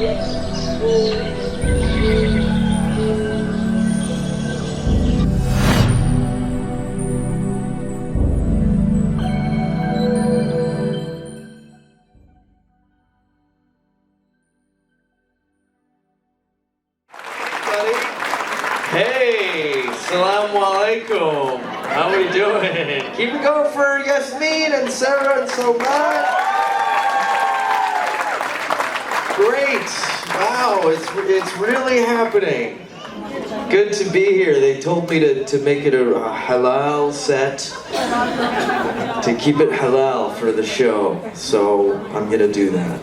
Hey, Assalamu alaikum. How we doing? Keep it going for Yasmin and Sarah and Soman. Great. Wow, it's really happening. Good to be here. They told me to make it a halal set, to keep it halal for the show. So I'm gonna do that.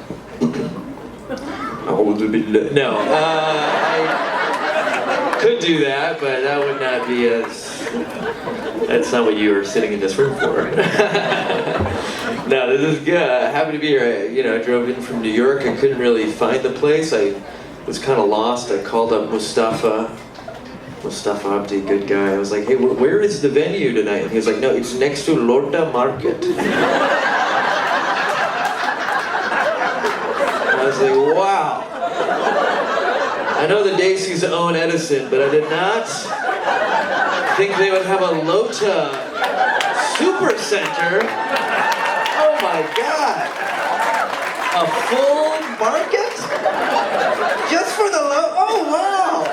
No, I could do that, but that would not be that's not what you were sitting in this room for. No, this is good. Happy to be here. I drove in from New York. I couldn't really find the place. I was kind of lost. I called up Mustafa Abdi, good guy. I was like, hey, where is the venue tonight? And he was like, no, it's next to Lorda Market. I was like, wow. I know the Dacey's own Edison, but I did not think they would have a Lota Super Center. Oh my God. A full market? Just for the oh wow.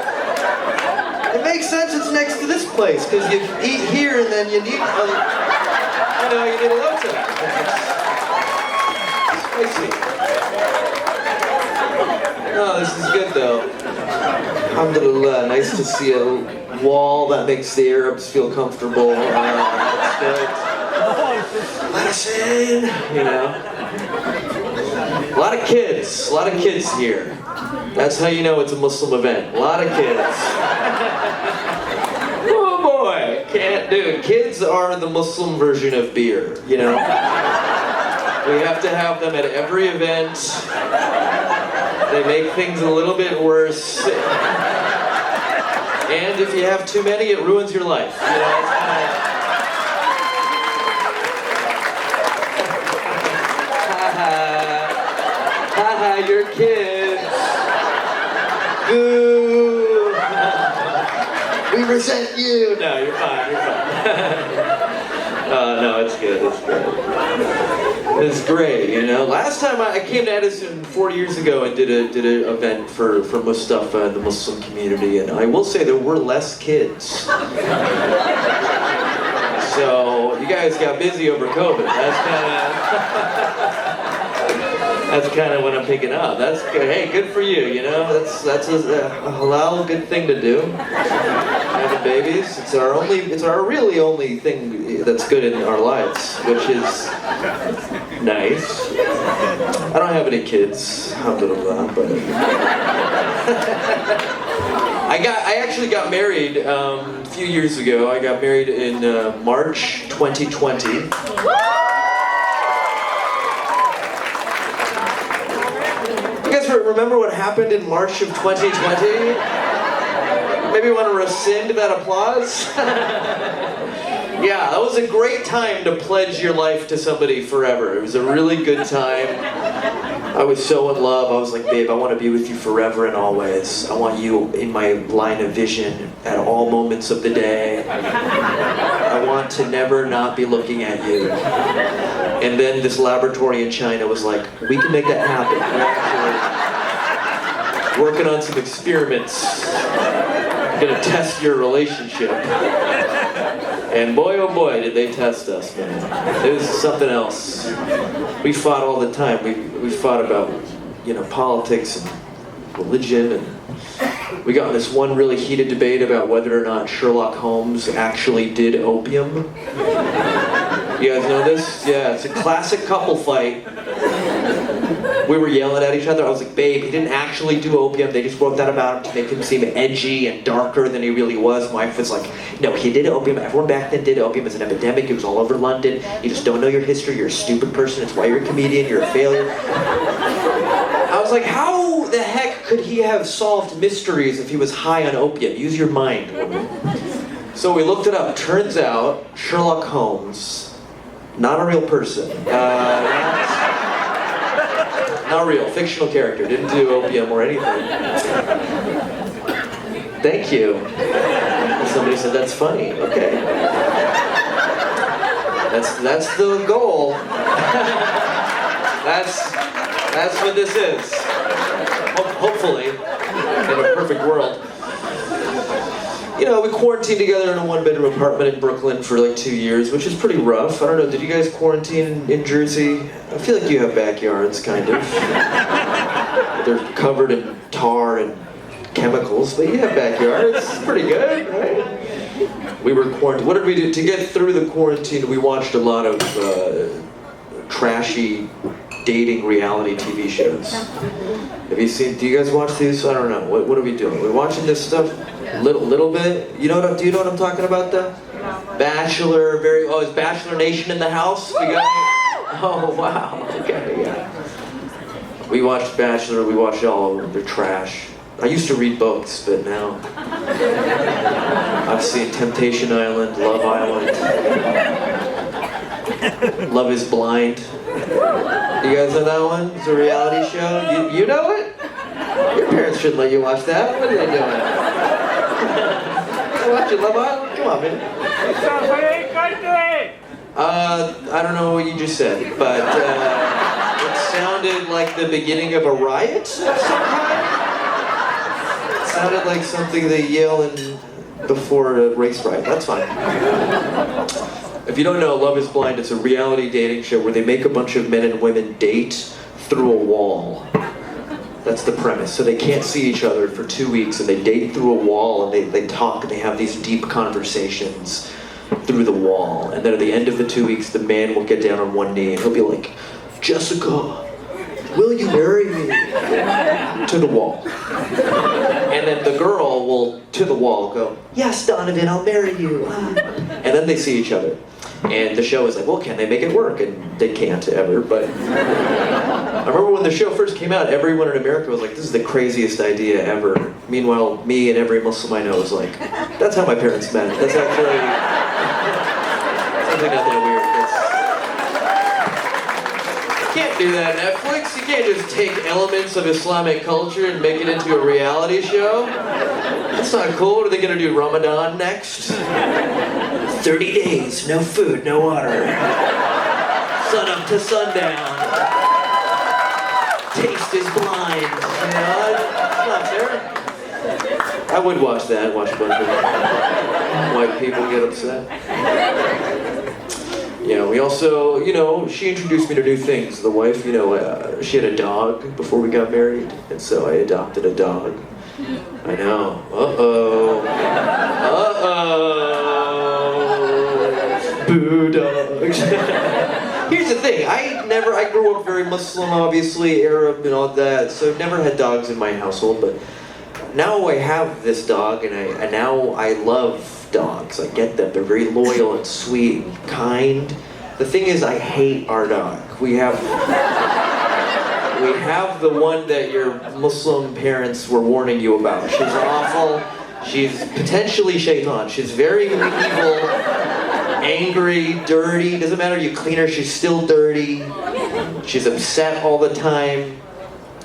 It makes sense it's next to this place, because you eat here and then you need you need a Lota. Spicy. Oh, this is good though. Alhamdulillah, nice to see a wall that makes the Arabs feel comfortable. That's good. Let us in, A lot of kids here. That's how you know it's a Muslim event. A lot of kids. Oh boy, kids are the Muslim version of beer, We have to have them at every event. They make things a little bit worse. And if you have too many, it ruins your life. Haha, you're kids. Boo. We resent you. No, you're fine. No, it's good. It's great, Last time I came to Edison 4 years ago and did an event for Mustafa and the Muslim community, and I will say there were less kids. So you guys got busy over COVID. That's kind of what I'm picking up. That's good. Hey, good for you. That's a halal good thing to do. Having babies. It's our really only thing that's good in our lives, which is nice. I don't have any kids, alhamdulillah, but I actually got married a few years ago. I got married in March 2020. You guys remember what happened in March of 2020? Maybe you want to rescind that applause? Yeah, that was a great time to pledge your life to somebody forever. It was a really good time. I was so in love. I was like, babe, I want to be with you forever and always. I want you in my line of vision at all moments of the day. I want to never not be looking at you. And then this laboratory in China was like, we can make that happen. We're actually working on some experiments. I'm gonna test your relationship. And boy, oh boy, did they test us, man. It was something else. We fought all the time. We fought about, politics and religion, and we got in this one really heated debate about whether or not Sherlock Holmes actually did opium. You guys know this? Yeah, it's a classic couple fight. We were yelling at each other. I was like, babe, he didn't actually do opium. They just wrote that about him to make him seem edgy and darker than he really was. My wife was like, no, he did opium. Everyone back then did opium. It's an epidemic. It was all over London. You just don't know your history. You're a stupid person. It's why you're a comedian. You're a failure. I was like, how the heck could he have solved mysteries if he was high on opium? Use your mind, woman. So we looked it up. Turns out, Sherlock Holmes, not a real person. Not real, fictional character. Didn't do opium or anything. Thank you. And somebody said that's funny. Okay. That's the goal. That's what this is. Hopefully, in a perfect world. You know, we quarantined together in a one-bedroom apartment in Brooklyn for like 2 years, which is pretty rough. I don't know, did you guys quarantine in Jersey? I feel like you have backyards, kind of. They're covered in tar and chemicals, but you have backyards. It's pretty good, right? We were quarantined. What did we do? To get through the quarantine, we watched a lot of trashy dating reality TV shows. Have you seen, do you guys watch these? I don't know. What are we doing? We're watching this stuff? Little bit. Do you know what I'm talking about though? Bachelor, is Bachelor Nation in the house? We got oh wow. Okay, yeah. We watched Bachelor, we watched all of them. They're trash. I used to read books, but now I've seen Temptation Island, Love Island, Love is Blind. You guys know that one? It's a reality show. You know it? Your parents shouldn't let you watch that. What are they doing? Watching Love Island? Come on, man. I don't know what you just said, but it sounded like the beginning of a riot of some kind. It sounded like something they yell before a race riot. That's fine. If you don't know, Love is Blind, it's a reality dating show where they make a bunch of men and women date through a wall. That's the premise. So they can't see each other for 2 weeks and they date through a wall and they talk and they have these deep conversations through the wall. And then at the end of the 2 weeks, the man will get down on one knee and he'll be like, Jessica, will you marry me? To the wall. And then the girl will, to the wall, go, yes, Donovan, I'll marry you. And then they see each other. And the show is like, well, can they make it work? And they can't ever, but I remember when the show first came out, everyone in America was like, this is the craziest idea ever. Meanwhile, me and every Muslim I know was like, that's how my parents met. That's actually something not that weird. You can't do that, Netflix. You can't just take elements of Islamic culture and make it into a reality show. That's not cool. What are they gonna do, Ramadan next? 30 days, no food, no water. Sun up to sundown. Taste is blind. You know, it's not fair. I would watch that, watch a bunch of white people get upset. Yeah, we also, she introduced me to new things. The wife, she had a dog before we got married, and so I adopted a dog. I know. Uh-oh. Boo dogs. Here's the thing, I grew up very Muslim, obviously, Arab and all that, so I've never had dogs in my household, but now I have this dog, and now I love dogs. I get them. They're very loyal and sweet and kind. The thing is, I hate our dog. We have the one that your Muslim parents were warning you about. She's awful. She's potentially shaitan. She's very evil, angry, dirty. Doesn't matter you clean her, she's still dirty. She's upset all the time.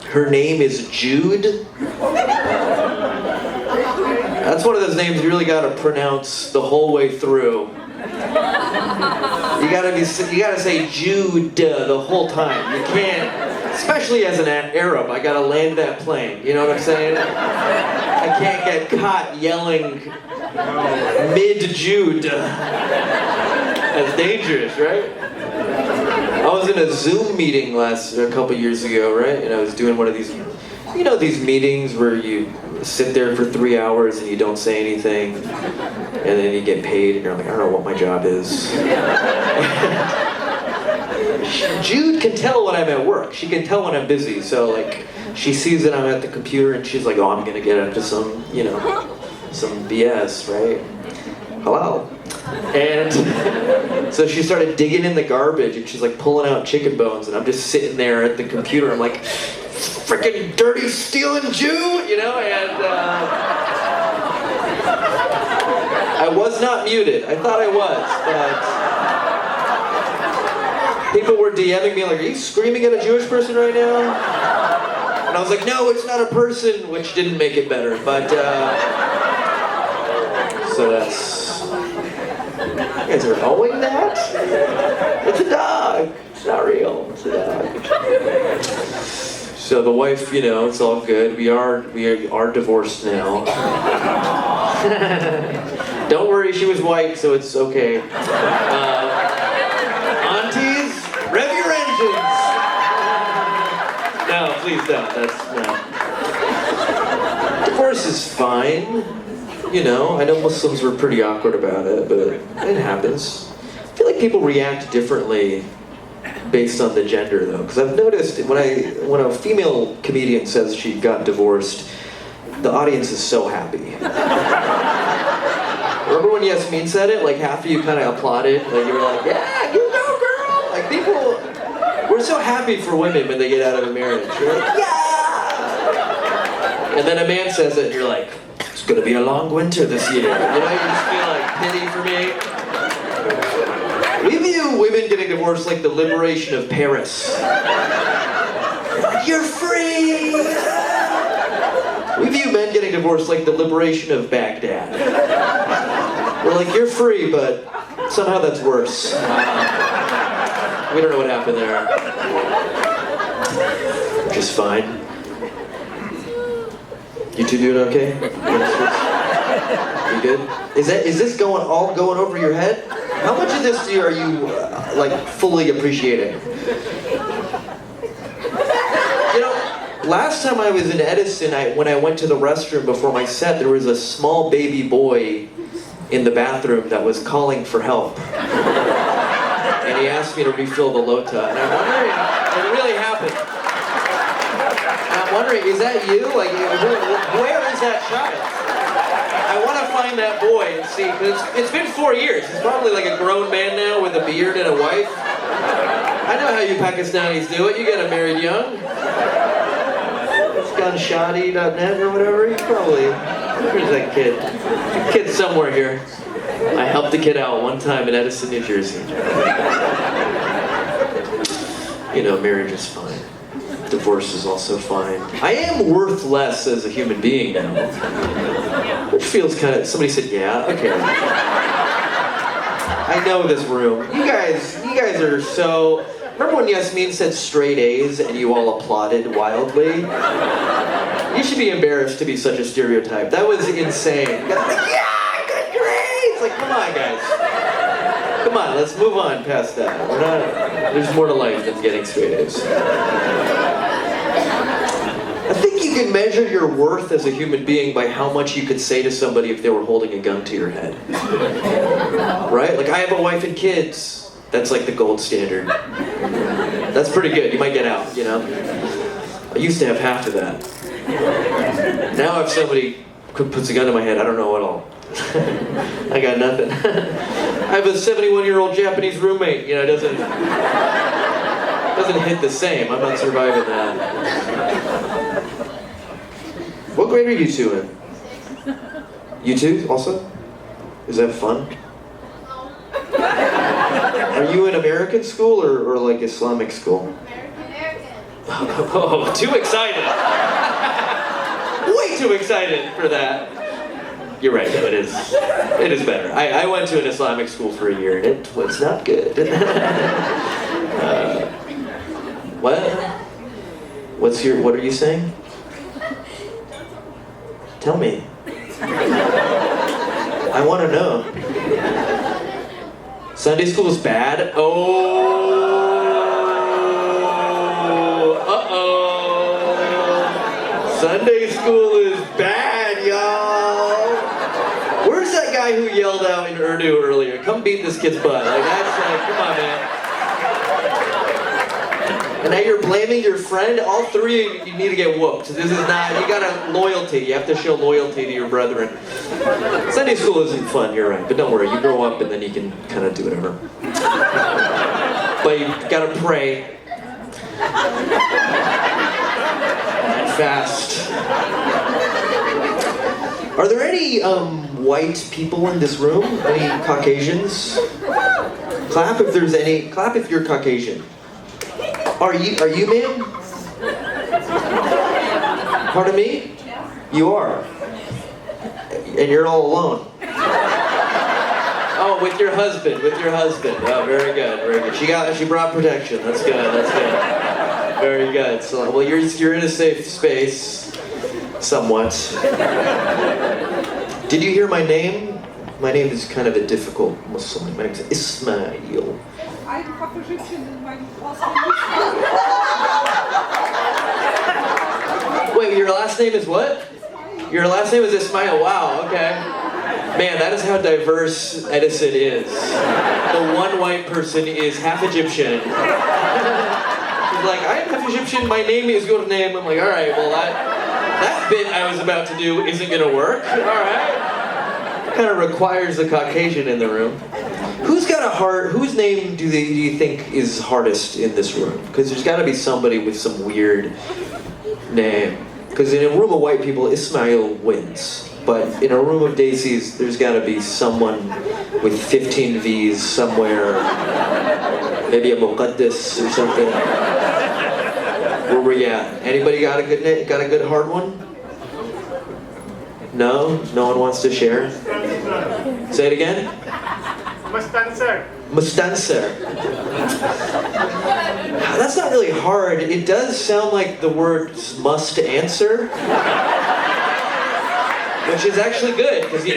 Her name is Jude. That's one of those names you really gotta pronounce the whole way through. You gotta say Jude the whole time. You can't, especially as an Arab, I gotta land that plane. You know what I'm saying? I can't get caught yelling mid-Jude. That's dangerous, right? I was in a Zoom meeting a couple years ago, right? And I was doing one of these, these meetings where you sit there for 3 hours and you don't say anything, and then you get paid, and you're like, I don't know what my job is. Jude can tell when I'm at work. She can tell when I'm busy, so like, she sees that I'm at the computer and she's like, oh, I'm gonna get into some, some BS, right? Hello. And so she started digging in the garbage and she's like pulling out chicken bones, and I'm just sitting there at the computer. I'm like, freaking dirty stealing Jew, and I was not muted. I thought I was, but people were DMing me like, are you screaming at a Jewish person right now? And I was like, no, it's not a person, which didn't make it better, but, so that's, you guys are knowing that? It's a dog. It's not real. It's a dog. So the wife, you know, it's all good. We are divorced now. Don't worry, she was white, so it's okay. Aunties, rev your engines. No, please don't. That's no. Divorce is fine. You know, I know Muslims were pretty awkward about it, but it happens. I feel like people react differently based on the gender, though, because I've noticed when a female comedian says she got divorced, the audience is so happy. Remember when Yasmin said it? Like half of you kind of applauded, like you were like, "Yeah, you go, girl!" Like people, we're so happy for women when they get out of a marriage. You're like, "Yeah!" And then a man says it, and you're like, "It's gonna be a long winter this year." You know, you just feel like pity for me. We view women getting divorced like the liberation of Paris. You're free! We view men getting divorced like the liberation of Baghdad. We're like, you're free, but somehow that's worse. We don't know what happened there. Which is fine. You two doing okay? You good? Is this going over your head? How much of this are you like fully appreciating? You know, last time I was in Edison, when I went to the restroom before my set, there was a small baby boy in the bathroom that was calling for help. And he asked me to refill the lota. And I'm wondering, it really happened. And I'm wondering, is that you? Like, where is that child? I want to find that boy and see, because it's been 4 years. He's probably like a grown man now with a beard and a wife. I know how you Pakistanis do it. You get him married young. It's gunshotty.net or whatever. He's probably, where's that kid? The kid's somewhere here. I helped the kid out one time in Edison, New Jersey. You know, marriage is fine. Divorce is also fine. I am worth less as a human being now. Which feels kind of, somebody said, yeah, okay. I know this room. You guys are so, remember when Yasmin said straight A's and you all applauded wildly? You should be embarrassed to be such a stereotype. That was insane. You guys were like, yeah, good grades! Like, come on, guys. Come on, let's move on past that. There's more to life than getting straight A's. I think you can measure your worth as a human being by how much you could say to somebody if they were holding a gun to your head. Right? Like, I have a wife and kids. That's like the gold standard. That's pretty good. You might get out, you know? I used to have half of that. Now if somebody puts a gun to my head, I don't know what I'll... I got nothing. I have a 71-year-old Japanese roommate. You know, it doesn't hit the same. I'm not surviving that. What grade are you two in? You two also? Is that fun? Are you in American school or like Islamic school? American. Oh, too excited. Way too excited for that. You're right, though, it is better. I went to an Islamic school for a year and it was not good. What are you saying? Tell me. I want to know. Sunday school is bad? Oh. Uh-oh. Sunday school is bad, y'all. Where's that guy who yelled out in Urdu earlier? Come beat this kid's butt. Like, that's like, come on, man. And now you're blaming your friend? All three of you need to get whooped. This is not, you gotta loyalty. You have to show loyalty to your brethren. Sunday school isn't fun, you're right. But don't worry, you grow up and then you can kind of do whatever. But you gotta pray. And fast. Are there any white people in this room? Any Caucasians? Clap if there's any. Clap if you're Caucasian. Are you, ma'am? Pardon me? You are. And you're all alone. Oh, with your husband, Oh, very good, very good. She brought protection. That's good, that's good. Very good. So, well, you're in a safe space, somewhat. Did you hear my name? My name is kind of a difficult Muslim. My name is Ismael. Wait, your last name is what? Your last name is Ismael. Wow, okay. Man, that is how diverse Edison is. The one white person is half Egyptian. He's like, I am half Egyptian, my name is your name. I'm like, all right, well that bit I was about to do isn't gonna work. All right. Kind of requires the Caucasian in the room. Whose name do you think is hardest in this room? Because there's got to be somebody with some weird name. Because in a room of white people, Ismael wins. But in a room of Desis, there's got to be someone with 15 V's somewhere. Maybe a Muqaddis or something. Where were you at? Anybody got a good name? Got a good hard one? No? No one wants to share? Say it again? Mustansir. Mustansir. That's not really hard. It does sound like the words must answer. Which is actually good, because you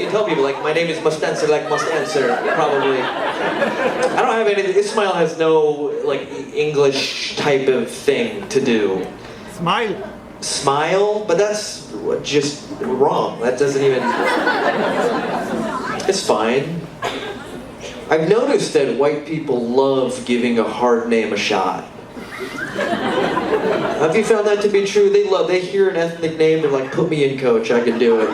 tell people, like, my name is Mustansir, like, must answer, probably. I don't have anything, Ismael has no, like, English type of thing to do. Smile. Smile? But that's just wrong. That doesn't even... It's fine. I've noticed that white people love giving a hard name a shot. Have you found that to be true? They hear an ethnic name, they're like, put me in, coach, I can do it.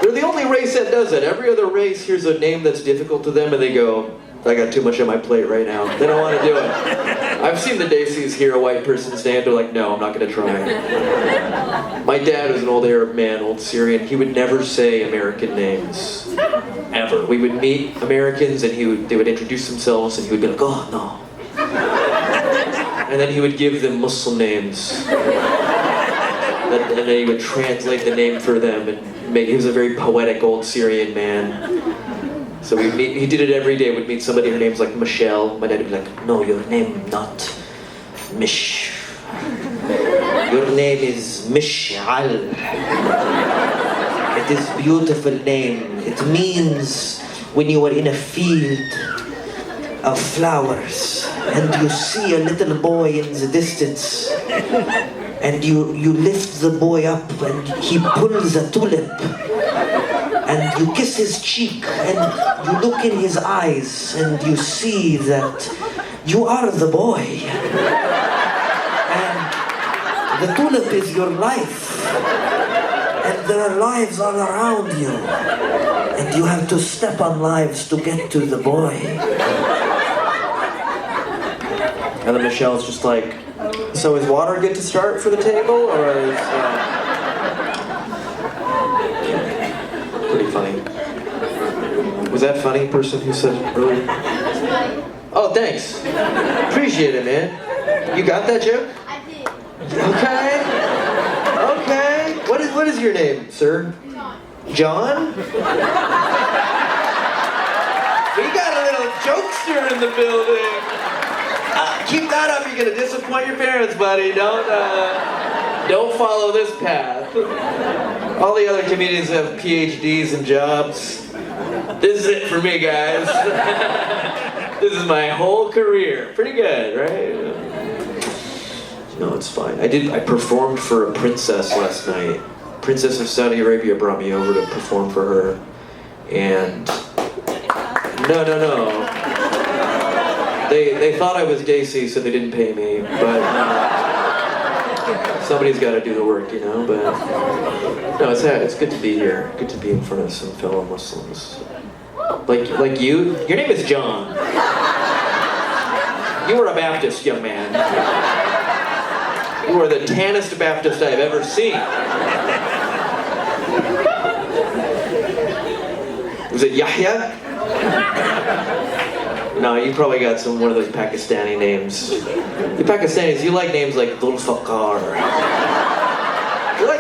They're the only race that does it. Every other race hears a name that's difficult to them and they go, I got too much on my plate right now. They don't want to do it. I've seen the Desis hear a white person's name, they're like, no, I'm not going to try. My dad was an old Arab man, old Syrian. He would never say American names. Ever. We would meet Americans and they would introduce themselves and he would be like, oh, no. And then he would give them Muslim names. And then he would translate the name for them and he was a very poetic old Syrian man. So he did it every day. We'd meet somebody, her name's like Michelle. My dad would be like, no, your name not Mish. Your name is Mish'al. It is a beautiful name. It means when you are in a field of flowers and you see a little boy in the distance and you lift the boy up and he pulls a tulip and you kiss his cheek and you look in his eyes and you see that you are the boy and the tulip is your life and there are lives all around you and you have to step on lives to get to the boy. And then Michelle's just like, so is water good to start for the table, or is... Pretty funny. Was that funny, person who said earlier? Oh, thanks. Appreciate it, man. You got that joke? I did. Okay. Okay. What is your name, sir? John. John? We got a little jokester in the building. Keep that up, you're gonna disappoint your parents, buddy. Don't follow this path. All the other comedians have PhDs and jobs. This is it for me, guys. This is my whole career. Pretty good, right? No, it's fine. I performed for a princess last night. Princess of Saudi Arabia brought me over to perform for her. And no. They thought I was Desi, so they didn't pay me, but somebody's got to do the work, you know, but no, it's good to be here. Good to be in front of some fellow Muslims. Like you? Your name is John. You were a Baptist, young man. You are the tannest Baptist I've ever seen. Was it Yahya? No, you probably got one of those Pakistani names. You Pakistanis, you like names like Dhul Faqar.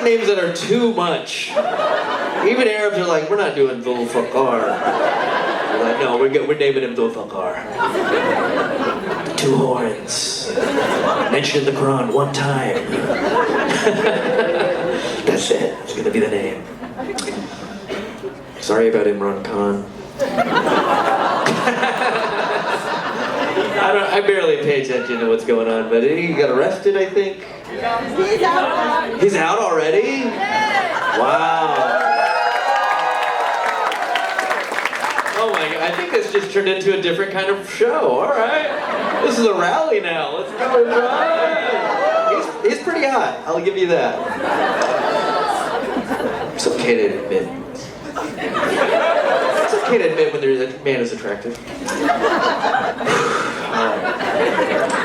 names that are too much. Even Arabs are like, we're not doing Dhul Faqar. We're like, no, we're naming him Dhul Faqar. 2 horns. Mentioned in the Quran 1 time. That's it. It's gonna be the name. Sorry about Imran Khan. I barely pay attention to what's going on, but he got arrested, I think. He's out. He's out already? Wow. Oh my God, I think this just turned into a different kind of show. All right. This is a rally now. Let's go. He's pretty hot. I'll give you that. It's okay to admit. It's okay to admit when a man is attractive.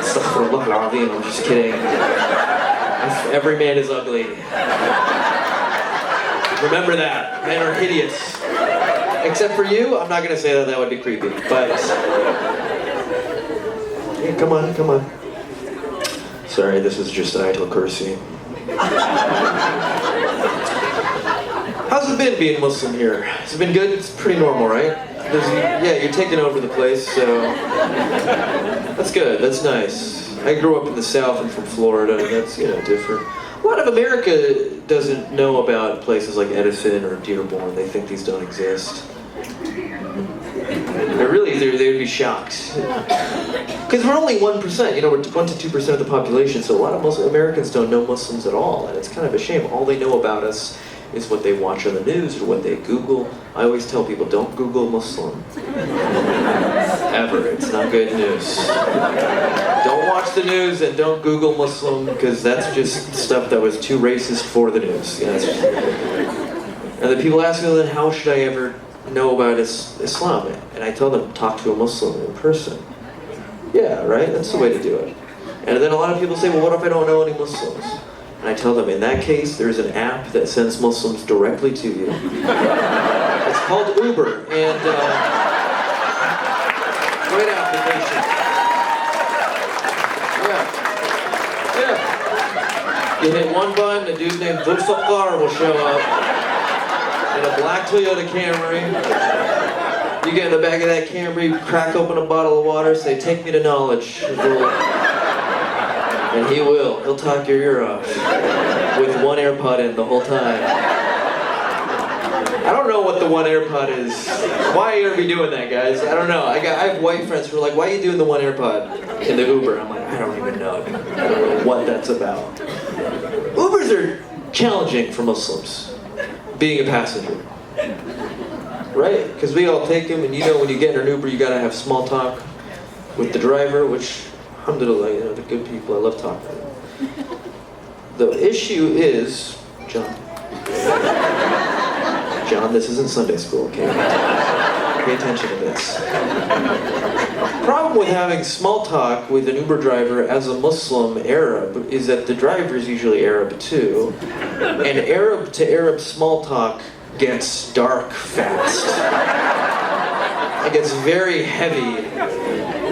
Astaghfirullah al-Azim, I'm just kidding. Every man is ugly. Remember that. Men are hideous. Except for you, I'm not going to say that would be creepy, but... Yeah, come on. Sorry, this is just Ayatul Kursi. How's it been being Muslim here? Has it been good? It's pretty normal, right? Yeah, you're taking over the place, so... That's good, that's nice. I grew up in the South, I'm from Florida, and that's, different. A lot of America doesn't know about places like Edison or Dearborn. They think these don't exist. They would be shocked. Because we're only 1%, we're 1 to 2% of the population, so a lot of Americans don't know Muslims at all, and it's kind of a shame. All they know about us is what they watch on the news or what they Google. I always tell people, don't Google Muslim. Ever. It's not good news. Don't watch the news and don't Google Muslim, because that's just stuff that was too racist for the news. And the people ask me, then how should I ever know about Islam? And I tell them, talk to a Muslim in person. Yeah, right? That's the way to do it. And then a lot of people say, well, what if I don't know any Muslims? And I tell them, in that case, there's an app that sends Muslims directly to you. It's called Uber, and great application. Yeah. You hit one button, a dude named Dhul Faqar will show up in a black Toyota Camry. You get in the back of that Camry, crack open a bottle of water, say, take me to knowledge. And he will. He'll talk your ear off with 1 AirPod in the whole time. I don't know what the 1 AirPod is. Why are you gonna be doing that, guys? I don't know. I have white friends who are like, why are you doing the 1 AirPod in the Uber? I'm like, I don't even know. I don't know what that's about. Ubers are challenging for Muslims, being a passenger. Right? Because we all take them, and when you get in an Uber, you gotta have small talk with the driver, which, alhamdulillah, they're good people. I love talking to them. The issue is, John, this isn't Sunday school, okay? Pay attention to this. Problem with having small talk with an Uber driver as a Muslim Arab is that the driver is usually Arab too, and Arab to Arab small talk gets dark fast. It gets very heavy.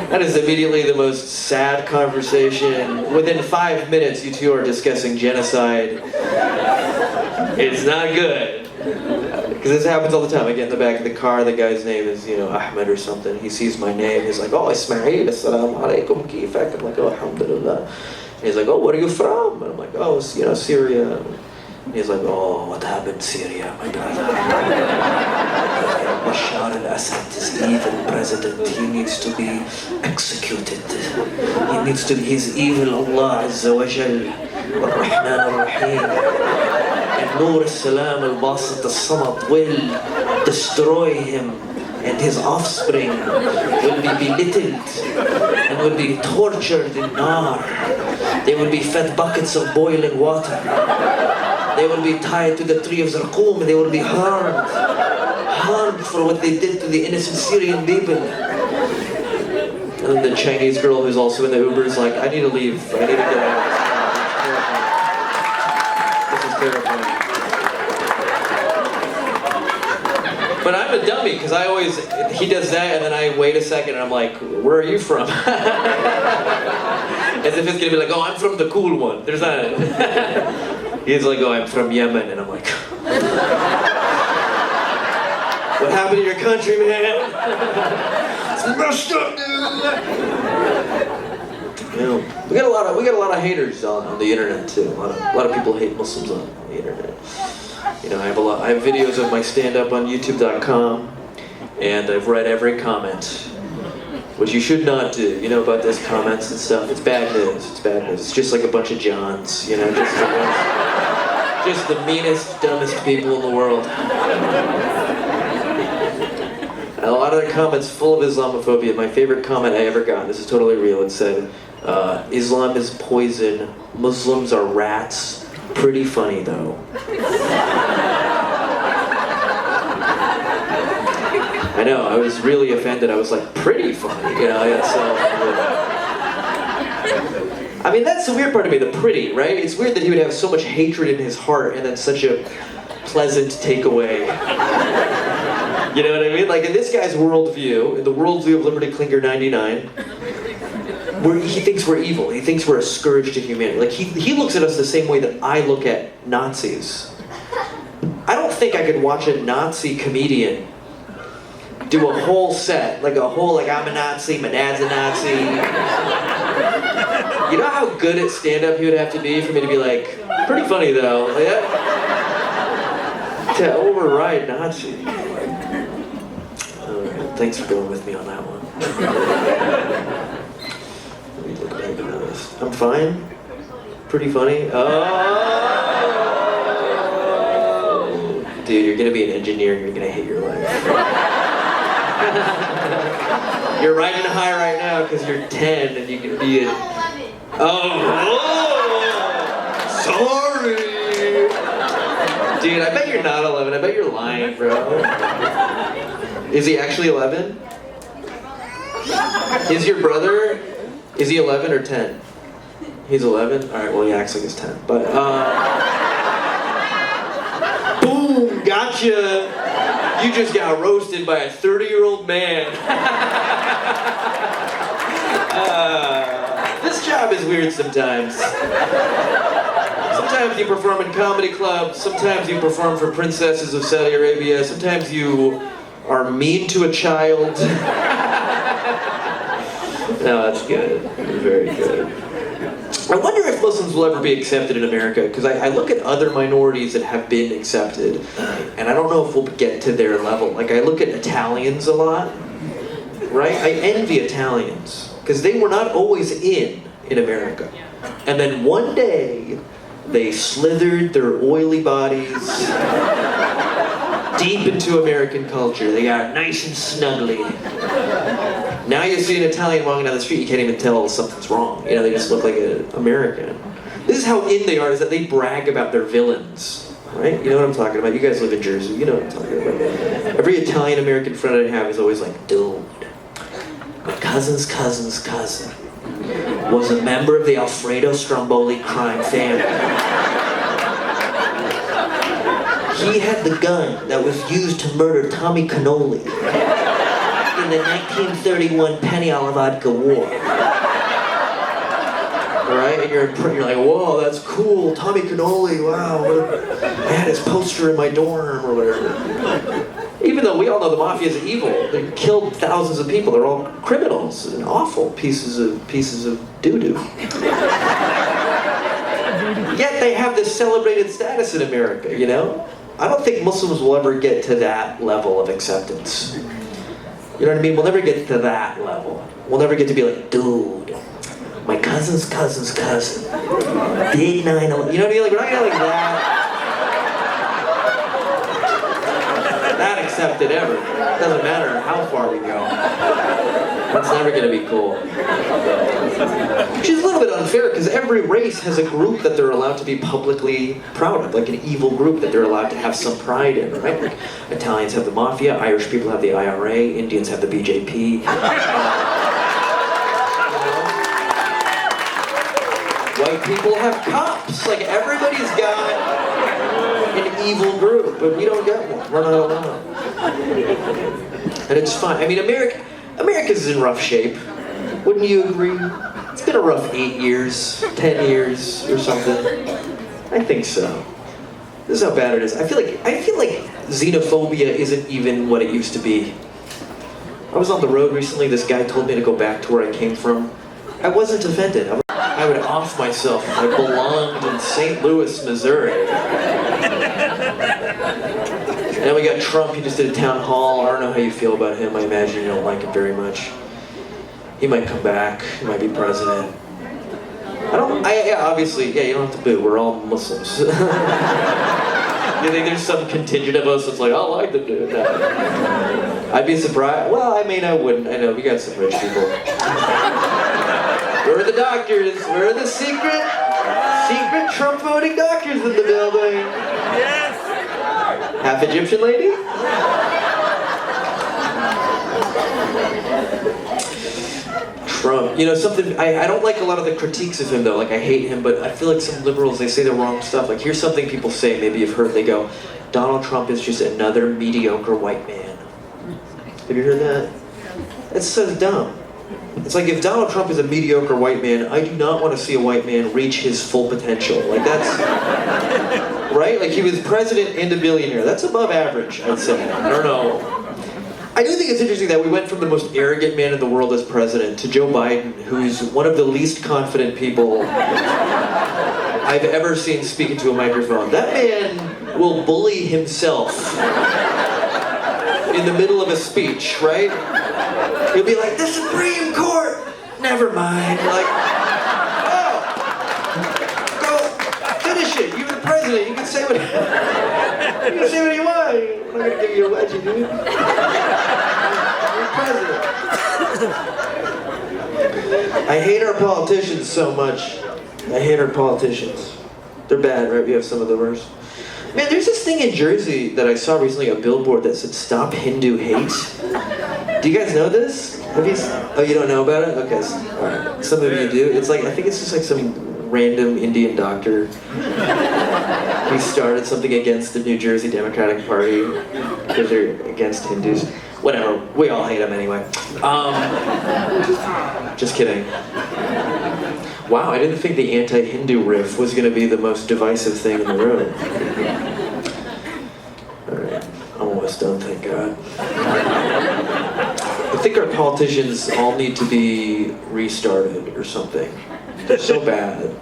That is immediately the most sad conversation. Within 5 minutes, you two are discussing genocide. It's not good. Because this happens all the time. I get in the back of the car, the guy's name is, Ahmed or something. He sees my name, he's like, oh, Ismael, assalamu alaikum, kifak. I'm like, oh, alhamdulillah. And he's like, oh, where are you from? And I'm like, oh, Syria. And he's like, oh, what happened in Syria, my brother? Bashar al-Assad is evil president. He needs to be executed. He's evil, Allah Azza wa Jal, Ar-Rahman Ar-Rahim. And Nur al-Salam al-Basit al-Samad will destroy him, and his offspring will be belittled and will be tortured in nar. They will be fed buckets of boiling water. They will be tied to the tree of Zarqum. They will be harmed for what they did to the innocent Syrian people. And then the Chinese girl who's also in the Uber is like, I need to leave. I need to get out of this. This is terrifying. But I'm a dummy, because he does that, and then I wait a second, and I'm like, where are you from? As if it's gonna be like, oh, I'm from the cool one. There's not. He's like, oh, I'm from Yemen, and I'm like, what happened to your country, man? It's messed up, dude. You know, we got a lot of haters on the internet too. A lot of people hate Muslims on the internet. You know, I have videos of my stand-up on YouTube.com, and I've read every comment, which you should not do. You know about those comments and stuff. It's bad news. It's bad news. It's just like a bunch of Johns. You know, just the meanest, dumbest people in the world. And a lot of the comments full of Islamophobia. My favorite comment I ever got, this is totally real, it said, Islam is poison, Muslims are rats, pretty funny though. I know, I was really offended. I was like, pretty funny, you know, I mean, that's the weird part of me, the pretty, right? It's weird that he would have so much hatred in his heart and then such a pleasant takeaway. You know what I mean? Like in this guy's worldview, in the worldview of Liberty Klinger 99, he thinks we're evil. He thinks we're a scourge to humanity. Like he looks at us the same way that I look at Nazis. I don't think I could watch a Nazi comedian do a whole set, like I'm a Nazi, my dad's a Nazi. You know how good at stand-up he would have to be for me to be like, pretty funny though, yeah? To override Nazi. Thanks for going with me on that one. Let me look back at this. I'm fine. Pretty funny. Oh, dude, you're gonna be an engineer and you're gonna hate your life. You're riding high right now because you're 10 and you can be a... Sorry. Dude, I bet you're not 11. I bet you're lying, bro. Is he actually 11? Is your brother, is he 11 or 10? He's 11? Alright, well he acts like he's 10. But, boom, gotcha! You just got roasted by a 30-year-old man. This job is weird sometimes. Sometimes you perform in comedy clubs, sometimes you perform for princesses of Saudi Arabia, sometimes you are mean to a child. No, that's good. Very good. I wonder if Muslims will ever be accepted in America, because I look at other minorities that have been accepted, and I don't know if we'll get to their level. Like, I look at Italians a lot, right? I envy Italians, because they were not always in America. And then one day, they slithered their oily bodies deep into American culture. They got nice and snuggly. Now you see an Italian walking down the street, you can't even tell something's wrong. You know, they just look like an American. This is how in they are, is that they brag about their villains. Right? You know what I'm talking about? You guys live in Jersey, you know what I'm talking about. Every Italian-American friend I have is always like, dude, my cousin's cousin's cousin was a member of the Alfredo Stromboli crime family. He had the gun that was used to murder Tommy Cannoli in the 1931 Penny Vodka War. Right? And you're like, whoa, that's cool, Tommy Cannoli, wow. I had his poster in my dorm or whatever. Even though we all know the mafia is evil, they killed thousands of people. They're all criminals and awful pieces of doo-doo. Yet they have this celebrated status in America, you know? I don't think Muslims will ever get to that level of acceptance. You know what I mean? We'll never get to that level. We'll never get to be like, dude, my cousin's cousin's cousin, the 89, you know what I mean? Like, we're not gonna like that. That accepted ever. It doesn't matter how far we go. That's never gonna be cool. Which is a little bit unfair, because every race has a group that they're allowed to be publicly proud of, like an evil group that they're allowed to have some pride in, right? Like Italians have the mafia, Irish people have the IRA, Indians have the BJP. White people have cops. Like, everybody's got an evil group, but we don't get one. We're not allowed. And it's fine. I mean, America's in rough shape. Wouldn't you agree? It's been a rough 8 years, 10 years or something. I think so. This is how bad it is. I feel like xenophobia isn't even what it used to be. I was on the road recently, this guy told me to go back to where I came from. I wasn't offended. I would off myself if I belonged in St. Louis, Missouri. And then we got Trump, he just did a town hall. I don't know how you feel about him. I imagine you don't like him very much. He might come back, he might be president. Obviously, you don't have to boo, we're all Muslims. You think there's some contingent of us that's like, I like the dude? No. I'd be surprised. Well, I mean, I wouldn't. I know, we got some rich people. Where are the doctors? Where are the secret Trump voting doctors in the building? Yes. Half Egyptian lady? Trump. You know, something, I don't like a lot of the critiques of him though, like I hate him, but I feel like some liberals, they say the wrong stuff. Like here's something people say, maybe you've heard, they go, Donald Trump is just another mediocre white man. Have you heard that? It's so dumb. It's like if Donald Trump is a mediocre white man, I do not want to see a white man reach his full potential. Like that's, right? Like he was president and a billionaire. That's above average, I'd say. I don't know. I do think it's interesting that we went from the most arrogant man in the world as president to Joe Biden, who's one of the least confident people I've ever seen speak into a microphone. That man will bully himself in the middle of a speech, right? He'll be like, the Supreme Court! Never mind. Like, oh! Go finish it. You're the president. You can say what you want. I'm not gonna give you a wedgie, dude. You're president. I hate our politicians so much. I hate our politicians. They're bad, right? We have some of the worst. Man, there's this thing in Jersey that I saw recently, a billboard that said, Stop Hindu Hate. Do you guys know this? Oh, you don't know about it? Okay, alright. Some of you do. It's like, I think it's just like some random Indian doctor. He started something against the New Jersey Democratic Party because they're against Hindus. Whatever, we all hate them anyway. Just kidding. Wow, I didn't think the anti-Hindu riff was going to be the most divisive thing in the room. Alright, I'm almost done, thank God. I think our politicians all need to be restarted or something. They're so bad.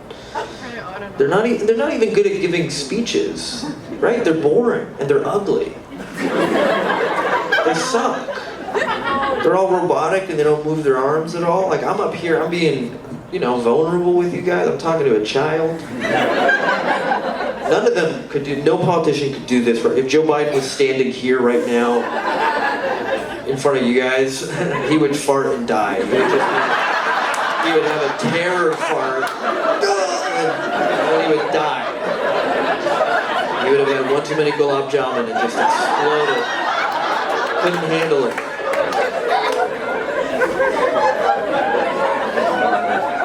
They're not even good at giving speeches, right? They're boring and they're ugly. They suck. They're all robotic and they don't move their arms at all. Like I'm up here, I'm being, vulnerable with you guys. I'm talking to a child. None of them could do, no politician could do this. If Joe Biden was standing here right now in front of you guys, he would fart and die. He would have a terror fart and he would die. He would have had one too many gulab jamun and just exploded. Couldn't handle it.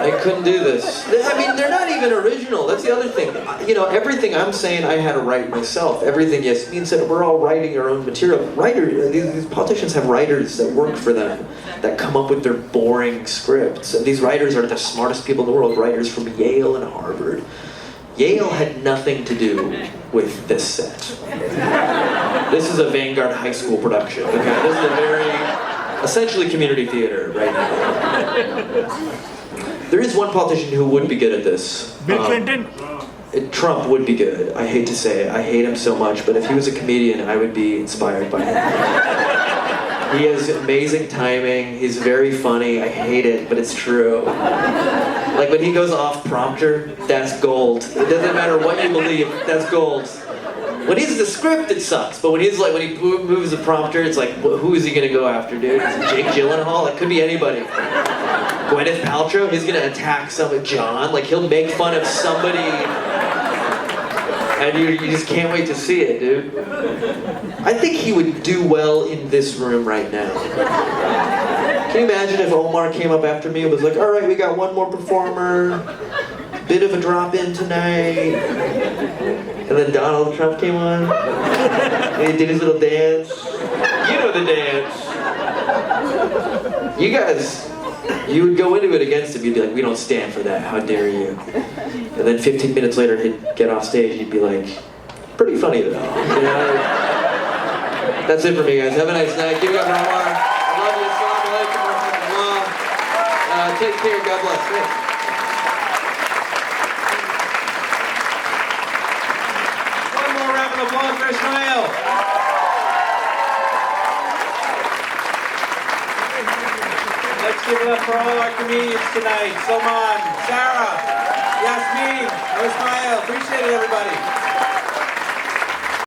I couldn't do this. I mean, they're not even original. That's the other thing. Everything I'm saying I had to write myself. Everything, yes, means that we're all writing our own material. These politicians have writers that work for them, that come up with their boring scripts. And these writers are the smartest people in the world, writers from Yale and Harvard. Yale had nothing to do with this set. This is a Vanguard High School production, okay? This is a very, essentially community theater right now. There is one politician who would be good at this. Bill Clinton? Trump would be good. I hate to say it. I hate him so much, but if he was a comedian, I would be inspired by him. He has amazing timing. He's very funny. I hate it, but it's true. Like when he goes off prompter, that's gold. It doesn't matter what you believe, that's gold. When he's the script, it sucks. But when he moves the prompter, it's like, who is he gonna go after, dude? Is it Jake Gyllenhaal? It could be anybody. Gwyneth Paltrow, he's gonna attack John. Like he'll make fun of somebody, and you just can't wait to see it, dude. I think he would do well in this room right now. Can you imagine if Omar came up after me and was like, all right, we got one more performer, bit of a drop-in tonight. And then Donald Trump came on, and he did his little dance. You know the dance. You guys You would go into it against him. You'd be like, we don't stand for that. How dare you? And then 15 minutes later, he'd get off stage. You'd be like, pretty funny though. You know? That's it for me, guys. Have a nice night. Give it up for Omar. I love you. Assalamu alaikum wa rahmatullah. Take care. God bless. Thanks. One more round of applause for Ismael. Let's give it up for all our comedians tonight. Soman, Sarah, Yasmin, Ismael. Appreciate it, everybody.